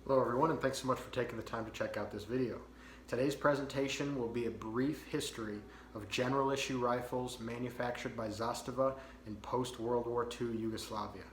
Hello everyone, and thanks so much for taking the time to check out this video. Today's presentation will be a brief history of general issue rifles manufactured by Zastava in post-World War II Yugoslavia.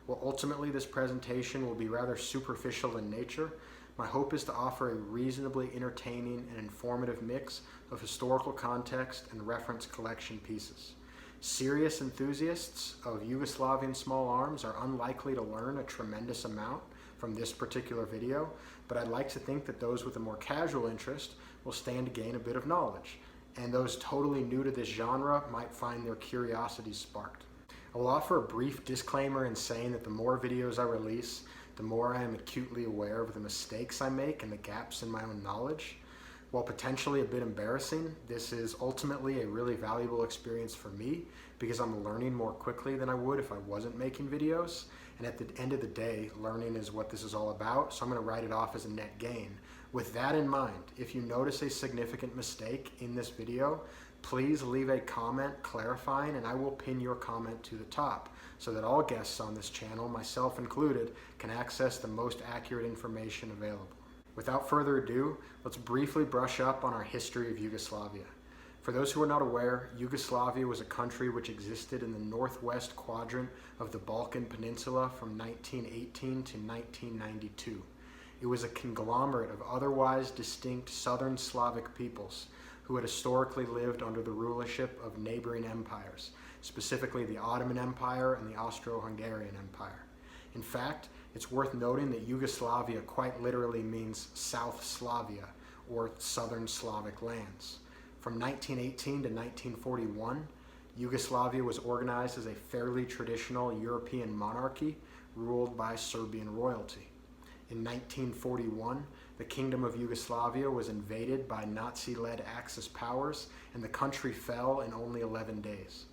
While ultimately this presentation will be rather superficial in nature, my hope is to offer a reasonably entertaining and informative mix of historical context and reference collection pieces. Serious enthusiasts of Yugoslavian small arms are unlikely to learn a tremendous amount from this particular video, but I'd like to think that those with a more casual interest will stand to gain a bit of knowledge, and those totally new to this genre might find their curiosity sparked. I will offer a brief disclaimer in saying that the more videos I release, the more I am acutely aware of the mistakes I make and the gaps in my own knowledge. While potentially a bit embarrassing, this is ultimately a really valuable experience for me because I'm learning more quickly than I would if I wasn't making videos. And at the end of the day, learning is what this is all about, so I'm going to write it off as a net gain. With that in mind, if you notice a significant mistake in this video, please leave a comment clarifying and I will pin your comment to the top so that all guests on this channel, myself included, can access the most accurate information available. Without further ado, let's briefly brush up on our history of Yugoslavia. For those who are not aware, Yugoslavia was a country which existed in the northwest quadrant of the Balkan Peninsula from 1918 to 1992. It was a conglomerate of otherwise distinct southern Slavic peoples who had historically lived under the rulership of neighboring empires, specifically the Ottoman Empire and the Austro-Hungarian Empire. In fact, it's worth noting that Yugoslavia quite literally means South Slavia, or Southern Slavic lands. From 1918 to 1941, Yugoslavia was organized as a fairly traditional European monarchy ruled by Serbian royalty. In 1941, the Kingdom of Yugoslavia was invaded by Nazi-led Axis powers, and the country fell in only 11 days.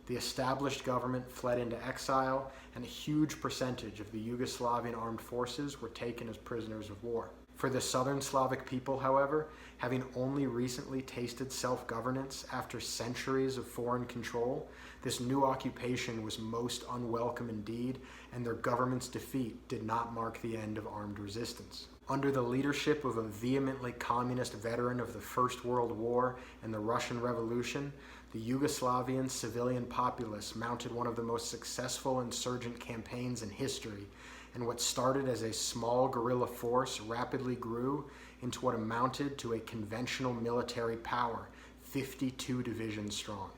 The established government fled into exile, and a huge percentage of the Yugoslavian armed forces were taken as prisoners of war. For the Southern Slavic people, however, having only recently tasted self-governance after centuries of foreign control, this new occupation was most unwelcome indeed, and their government's defeat did not mark the end of armed resistance. Under the leadership of a vehemently communist veteran of the First World War and the Russian Revolution, the Yugoslavian civilian populace mounted one of the most successful insurgent campaigns in history, and what started as a small guerrilla force rapidly grew into what amounted to a conventional military power, 52 divisions strong.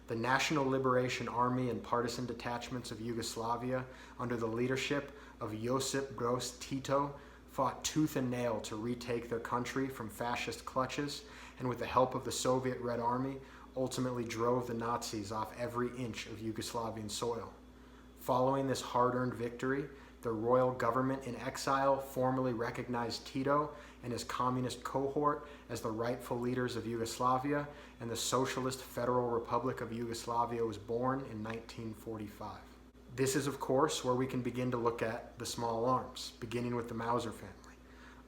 The National Liberation Army and partisan detachments of Yugoslavia, under the leadership of Josip Broz Tito, fought tooth and nail to retake their country from fascist clutches, and with the help of the Soviet Red Army, ultimately drove the Nazis off every inch of Yugoslavian soil. Following this hard-earned victory, the royal government in exile formally recognized Tito and his communist cohort as the rightful leaders of Yugoslavia, and the Socialist Federal Republic of Yugoslavia was born in 1945. This is, of course, where we can begin to look at the small arms, beginning with the Mauser family.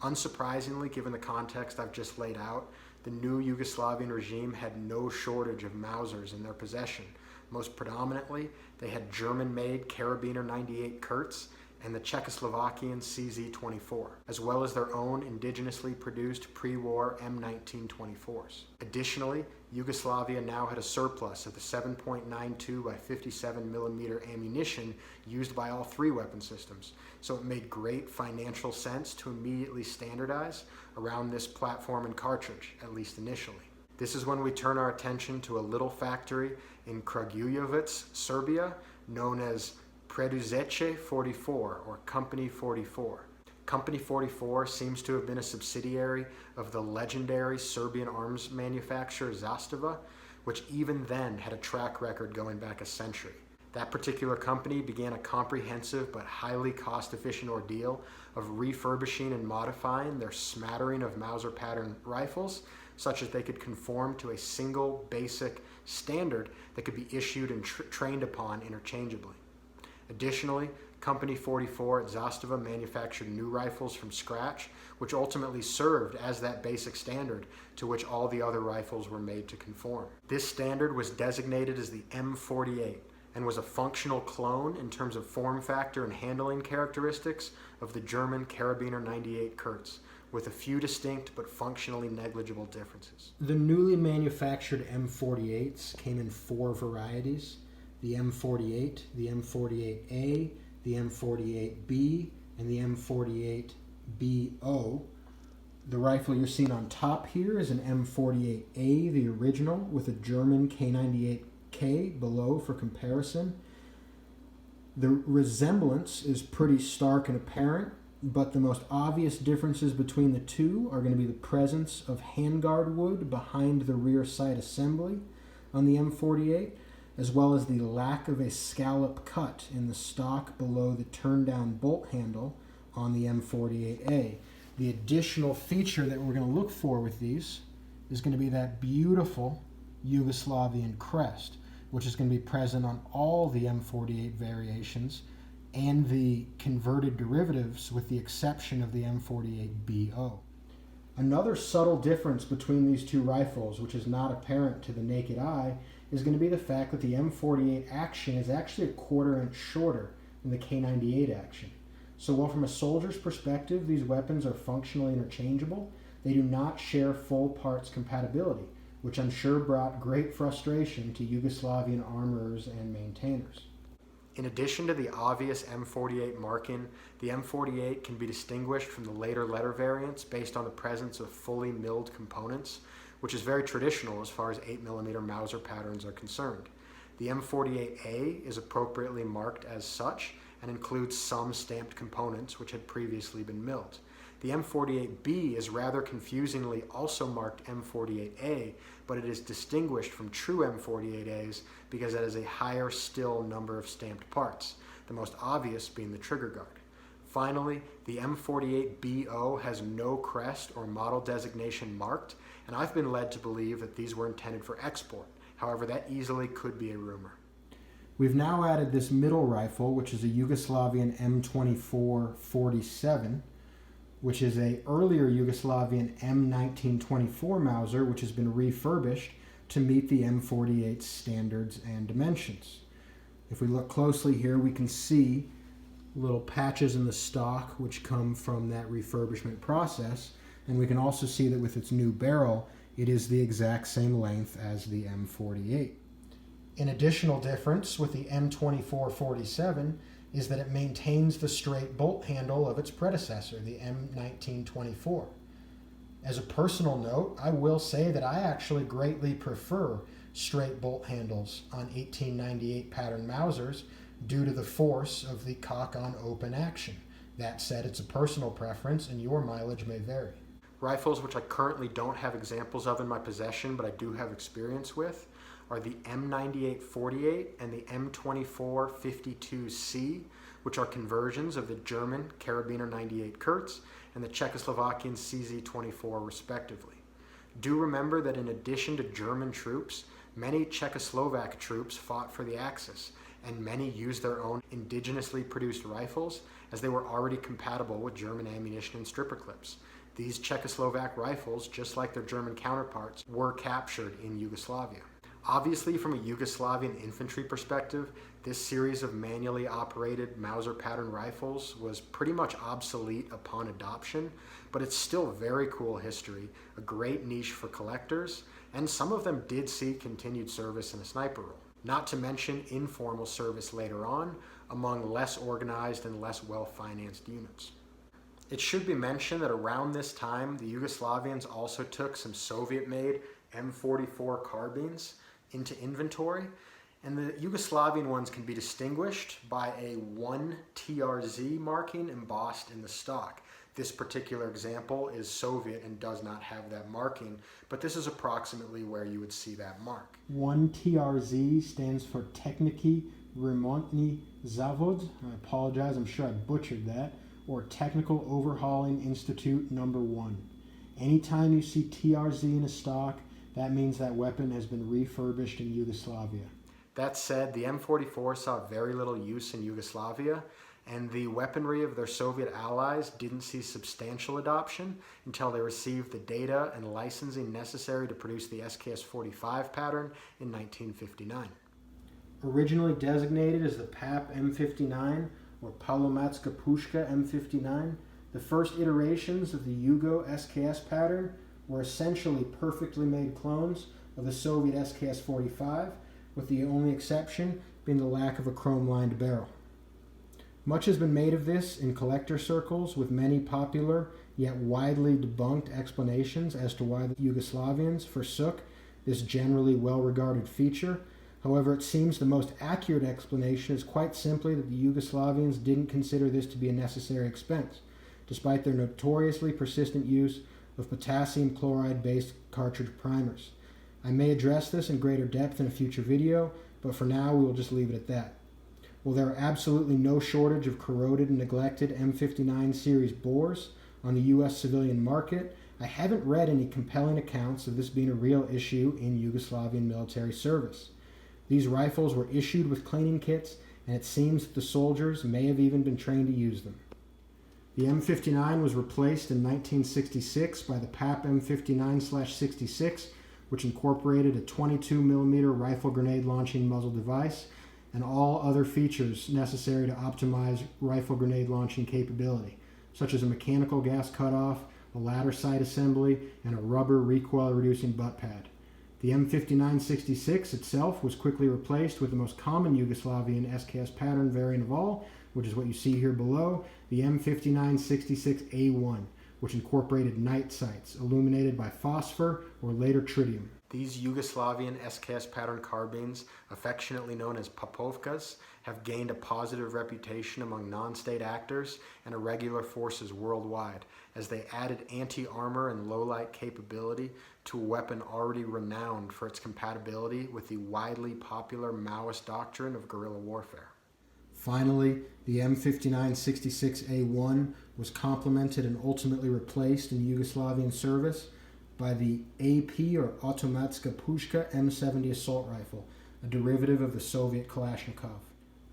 Unsurprisingly, given the context I've just laid out, the new Yugoslavian regime had no shortage of Mausers in their possession. Most predominantly, they had German-made Karabiner 98 Kurz and the Czechoslovakian CZ-24, as well as their own indigenously produced pre-war M1924s. Additionally, Yugoslavia now had a surplus of the 7.92 by 57 millimeter ammunition used by all three weapon systems, so it made great financial sense to immediately standardize around this platform and cartridge, at least initially. This is when we turn our attention to a little factory in Kragujevac, Serbia, known as Preduzeće 44, or Company 44. Company 44 seems to have been a subsidiary of the legendary Serbian arms manufacturer Zastava, which even then had a track record going back a century. That particular company began a comprehensive but highly cost-efficient ordeal of refurbishing and modifying their smattering of Mauser pattern rifles, such that they could conform to a single basic standard that could be issued and trained upon interchangeably. Additionally, Company 44 at Zastava manufactured new rifles from scratch, which ultimately served as that basic standard to which all the other rifles were made to conform. This standard was designated as the M48 and was a functional clone in terms of form factor and handling characteristics of the German Karabiner 98 Kurz, with a few distinct but functionally negligible differences. The newly manufactured M48s came in 4 varieties: the M48, the M48A, the M48B, and the M48BO. The rifle you're seeing on top here is an M48A, the original, with a German K98K below for comparison. The resemblance is pretty stark and apparent, but the most obvious differences between the two are going to be the presence of handguard wood behind the rear sight assembly on the M48, as well as the lack of a scallop cut in the stock below the turn-down bolt handle on the M48A. The additional feature that we're going to look for with these is going to be that beautiful Yugoslavian crest, which is going to be present on all the M48 variations and the converted derivatives, with the exception of the M48BO. Another subtle difference between these two rifles, which is not apparent to the naked eye, is going to be the fact that the M48 action is actually a 1/4 inch shorter than the K98 action. So while from a soldier's perspective these weapons are functionally interchangeable, they do not share full parts compatibility, which I'm sure brought great frustration to Yugoslavian armorers and maintainers. In addition to the obvious M48 marking, the M48 can be distinguished from the later letter variants based on the presence of fully milled components, which is very traditional as far as 8mm Mauser patterns are concerned. The M48A is appropriately marked as such and includes some stamped components which had previously been milled. The M48B is rather confusingly also marked M48A, but it is distinguished from true M48As because it has a higher still number of stamped parts, the most obvious being the trigger guard. Finally, the M48BO has no crest or model designation marked, and I've been led to believe that these were intended for export. However, that easily could be a rumor. We've now added this middle rifle, which is a Yugoslavian M24 47, which is an earlier Yugoslavian M1924 Mauser, which has been refurbished to meet the M48 standards and dimensions. If we look closely here, we can see little patches in the stock which come from that refurbishment process, and we can also see that with its new barrel, it is the exact same length as the M48. An additional difference with the M24 47 is that it maintains the straight bolt handle of its predecessor, the M1924. As a personal note, I will say that I actually greatly prefer straight bolt handles on 1898 pattern Mausers due to the force of the cock-on-open action. That said, it's a personal preference and your mileage may vary. Rifles which I currently don't have examples of in my possession, but I do have experience with, are the M98 48 and the M24 52C, which are conversions of the German Karabiner 98 Kurz and the Czechoslovakian CZ24 respectively. Do remember that in addition to German troops, many Czechoslovak troops fought for the Axis, and many used their own indigenously produced rifles as they were already compatible with German ammunition and stripper clips. These Czechoslovak rifles, just like their German counterparts, were captured in Yugoslavia. Obviously, from a Yugoslavian infantry perspective, this series of manually operated Mauser pattern rifles was pretty much obsolete upon adoption, but it's still very cool history, a great niche for collectors, and some of them did see continued service in a sniper role. Not to mention informal service later on among less organized and less well-financed units. It should be mentioned that around this time, the Yugoslavians also took some Soviet-made M44 carbines into inventory, and the Yugoslavian ones can be distinguished by a 1 TRZ marking embossed in the stock. This particular example is Soviet and does not have that marking, but this is approximately where you would see that mark. 1 TRZ stands for Techniki Remontni Zavod. I apologize, I'm sure I butchered that. Or Technical Overhauling Institute number 1. Anytime you see TRZ in a stock, that means that weapon has been refurbished in Yugoslavia. That said, the M44 saw very little use in Yugoslavia, and the weaponry of their Soviet allies didn't see substantial adoption until they received the data and licensing necessary to produce the SKS 45 pattern in 1959. Originally designated as the PAP M59 or Polapovka M59, the first iterations of the Yugo SKS pattern were essentially perfectly made clones of the Soviet SKS 45, with the only exception being the lack of a chrome-lined barrel. Much has been made of this in collector circles, with many popular yet widely debunked explanations as to why the Yugoslavians forsook this generally well-regarded feature. However, it seems the most accurate explanation is quite simply that the Yugoslavians didn't consider this to be a necessary expense, despite their notoriously persistent use of potassium chloride-based cartridge primers. I may address this in greater depth in a future video, but for now we will just leave it at that. While there are absolutely no shortage of corroded and neglected M59 series bores on the U.S. civilian market, I haven't read any compelling accounts of this being a real issue in Yugoslavian military service. These rifles were issued with cleaning kits, and it seems that the soldiers may have even been trained to use them. The M59 was replaced in 1966 by the PAP M59/66, which incorporated a 22mm rifle grenade launching muzzle device and all other features necessary to optimize rifle grenade launching capability, such as a mechanical gas cutoff, a ladder sight assembly, and a rubber recoil-reducing butt pad. The M59/66 itself was quickly replaced with the most common Yugoslavian SKS pattern variant of all, which is what you see here below, the M59/66A1, which incorporated night sights illuminated by phosphor or later tritium. These Yugoslavian SKS pattern carbines, affectionately known as Papovkas, have gained a positive reputation among non-state actors and irregular forces worldwide, as they added anti-armor and low-light capability to a weapon already renowned for its compatibility with the widely popular Maoist doctrine of guerrilla warfare. Finally, the M59/66A1 was complemented and ultimately replaced in Yugoslavian service by the AP or Automatska Pushka M70 assault rifle, a derivative of the Soviet Kalashnikov.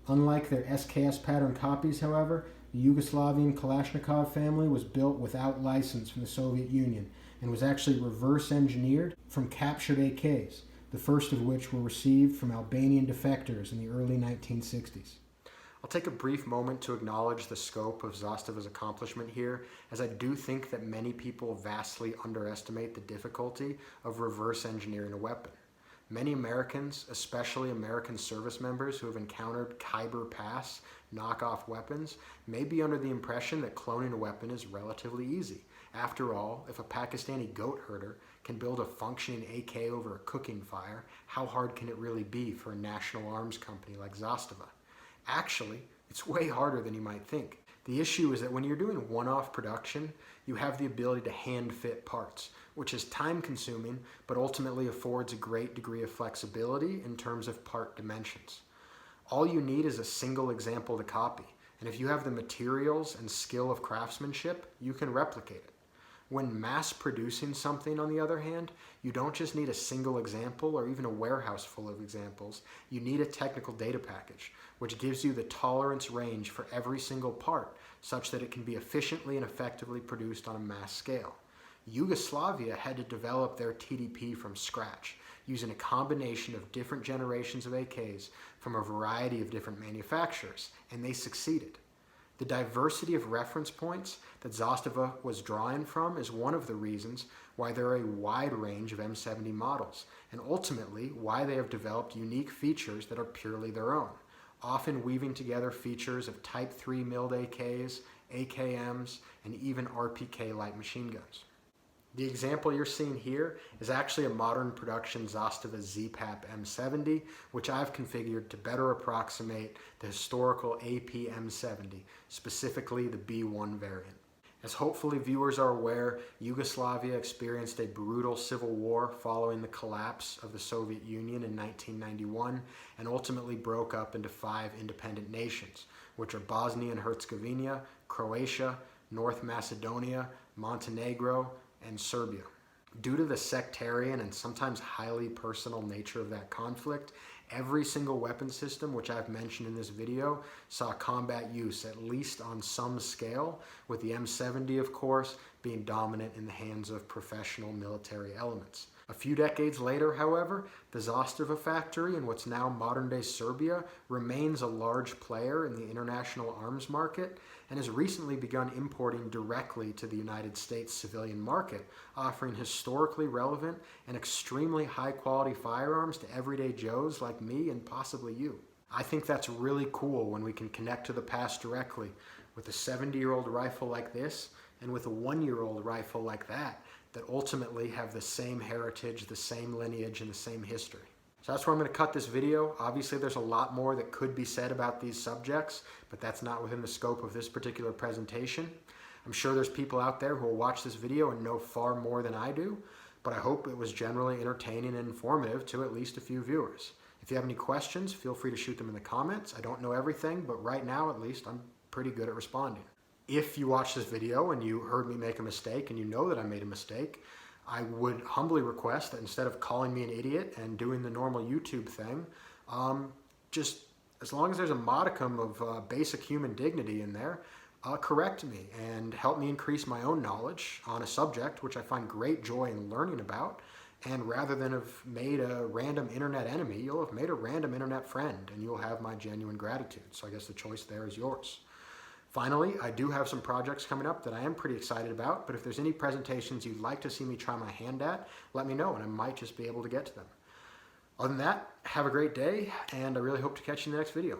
Unlike their SKS pattern copies, however, the Yugoslavian Kalashnikov family was built without license from the Soviet Union and was actually reverse engineered from captured AKs, the first of which were received from Albanian defectors in the early 1960s. I'll take a brief moment to acknowledge the scope of Zastava's accomplishment here, as I do think that many people vastly underestimate the difficulty of reverse engineering a weapon. Many Americans, especially American service members who have encountered Khyber Pass knockoff weapons, may be under the impression that cloning a weapon is relatively easy. After all, if a Pakistani goat herder can build a functioning AK over a cooking fire, how hard can it really be for a national arms company like Zastava? Actually, it's way harder than you might think. The issue is that when you're doing one-off production, you have the ability to hand-fit parts, which is time-consuming, but ultimately affords a great degree of flexibility in terms of part dimensions. All you need is a single example to copy, and if you have the materials and skill of craftsmanship, you can replicate it. When mass-producing something, on the other hand, you don't just need a single example or even a warehouse full of examples. You need a technical data package, which gives you the tolerance range for every single part, such that it can be efficiently and effectively produced on a mass scale. Yugoslavia had to develop their TDP from scratch, using a combination of different generations of AKs from a variety of different manufacturers, and they succeeded. The diversity of reference points that Zastava was drawing from is one of the reasons why there are a wide range of M70 models, and ultimately why they have developed unique features that are purely their own, often weaving together features of Type 3 milled AKs, AKMs, and even RPK light machine guns. The example you're seeing here is actually a modern production Zastava ZPAP M70, which I've configured to better approximate the historical AP M70, specifically the B1 variant. As hopefully viewers are aware, Yugoslavia experienced a brutal civil war following the collapse of the Soviet Union in 1991 and ultimately broke up into 5 independent nations, which are Bosnia and Herzegovina, Croatia, North Macedonia, Montenegro, and Serbia. Due to the sectarian and sometimes highly personal nature of that conflict, every single weapon system which I've mentioned in this video saw combat use, at least on some scale, with the M70, of course, being dominant in the hands of professional military elements. A few decades later, however, the Zastava factory in what's now modern-day Serbia remains a large player in the international arms market and has recently begun importing directly to the United States civilian market, offering historically relevant and extremely high-quality firearms to everyday Joes like me and possibly you. I think that's really cool when we can connect to the past directly with a 70-year-old rifle like this and with a 1-year-old rifle like that ultimately have the same heritage, the same lineage, and the same history. So that's where I'm going to cut this video. Obviously, there's a lot more that could be said about these subjects, but that's not within the scope of this particular presentation. I'm sure there's people out there who will watch this video and know far more than I do, but I hope it was generally entertaining and informative to at least a few viewers. If you have any questions, feel free to shoot them in the comments. I don't know everything, but right now, at least, I'm pretty good at responding. If you watch this video and you heard me make a mistake and you know that I made a mistake, I would humbly request that instead of calling me an idiot and doing the normal YouTube thing, just as long as there's a modicum of basic human dignity in there, correct me and help me increase my own knowledge on a subject which I find great joy in learning about. And rather than have made a random internet enemy, you'll have made a random internet friend and you'll have my genuine gratitude. So I guess the choice there is yours. Finally, I do have some projects coming up that I am pretty excited about, but if there's any presentations you'd like to see me try my hand at, let me know and I might just be able to get to them. Other than that, have a great day, and I really hope to catch you in the next video.